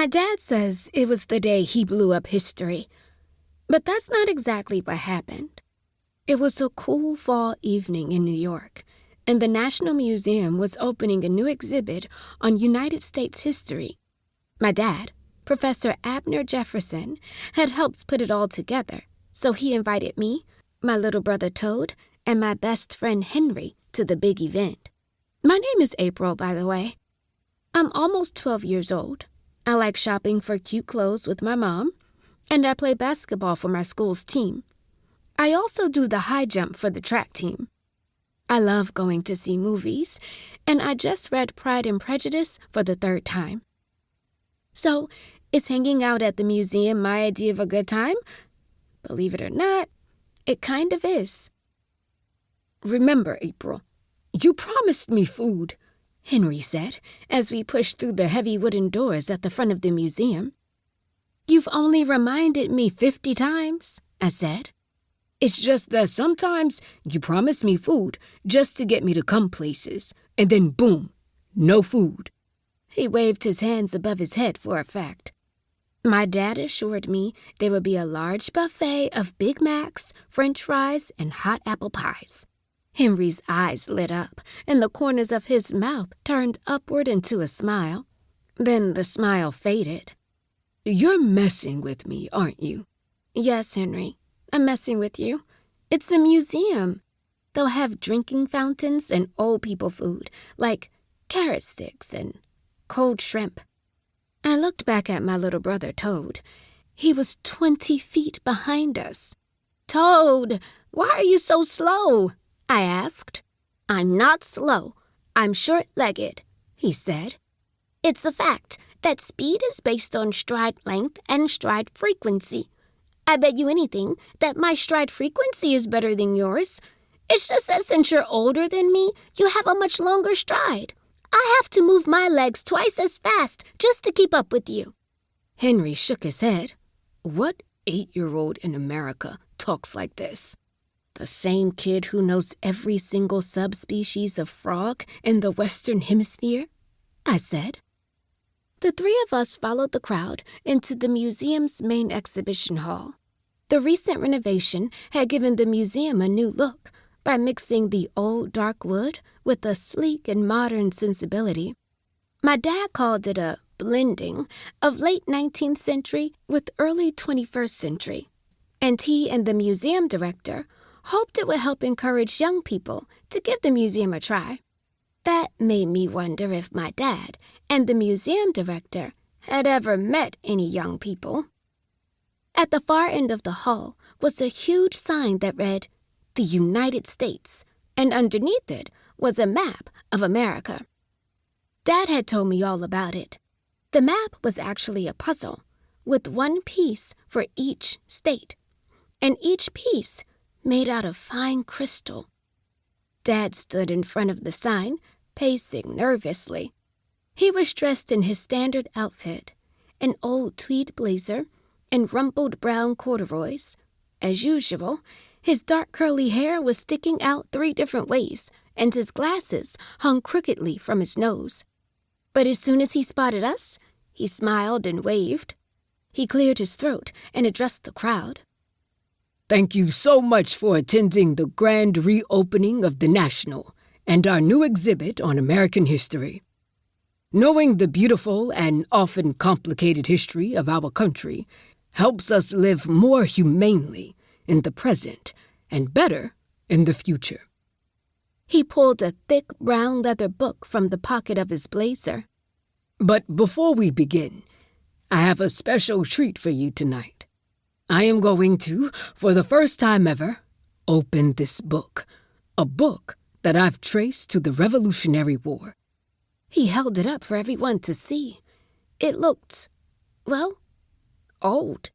My dad says it was the day he blew up history, but that's not exactly what happened. It was a cool fall evening in New York, and the National Museum was opening a new exhibit on United States history. My dad, Professor Abner Jefferson, had helped put it all together, so he invited me, my little brother Toad, and my best friend Henry to the big event. My name is April, by the way. I'm almost 12 years old. I like shopping for cute clothes with my mom, and I play basketball for my school's team. I also do the high jump for the track team. I love going to see movies, and I just read Pride and Prejudice for the 3rd time. So, is hanging out at the museum my idea of a good time? Believe it or not, it kind of is. Remember, April, you promised me food, Henry said, as we pushed through the heavy wooden doors at the front of the museum. You've only reminded me 50 times, I said. It's just that sometimes you promise me food just to get me to come places, and then boom, no food. He waved his hands above his head for effect. My dad assured me there would be a large buffet of Big Macs, French fries, and hot apple pies. Henry's eyes lit up, and the corners of his mouth turned upward into a smile. Then the smile faded. You're messing with me, aren't you? Yes, Henry, I'm messing with you. It's a museum. They'll have drinking fountains and old people food, like carrot sticks and cold shrimp. I looked back at my little brother, Toad. He was 20 feet behind us. Toad, why are you so slow? I asked. I'm not slow. I'm short-legged, he said. It's a fact that speed is based on stride length and stride frequency. I bet you anything that my stride frequency is better than yours. It's just that since you're older than me, you have a much longer stride. I have to move my legs twice as fast just to keep up with you. Henry shook his head. What 8-year-old in America talks like this? The same kid who knows every single subspecies of frog in the Western Hemisphere? I said. The 3 of us followed the crowd into the museum's main exhibition hall. The recent renovation had given the museum a new look by mixing the old dark wood with a sleek and modern sensibility. My dad called it a blending of late 19th century with early 21st century, and he and the museum director hoped it would help encourage young people to give the museum a try. That made me wonder if my dad and the museum director had ever met any young people. At the far end of the hall was a huge sign that read, "The United States," and underneath it was a map of America. Dad had told me all about it. The map was actually a puzzle, with one piece for each state, and each piece made out of fine crystal. Dad stood in front of the sign, pacing nervously. He was dressed in his standard outfit, an old tweed blazer and rumpled brown corduroys. As usual, his dark curly hair was sticking out 3 different ways, and his glasses hung crookedly from his nose. But as soon as he spotted us, he smiled and waved. He cleared his throat and addressed the crowd. Thank you so much for attending the grand reopening of the National and our new exhibit on American history. Knowing the beautiful and often complicated history of our country helps us live more humanely in the present and better in the future. He pulled a thick brown leather book from the pocket of his blazer. But before we begin, I have a special treat for you tonight. I am going to, for the first time ever, open this book, a book that I've traced to the Revolutionary War. He held it up for everyone to see. It looked, well, old.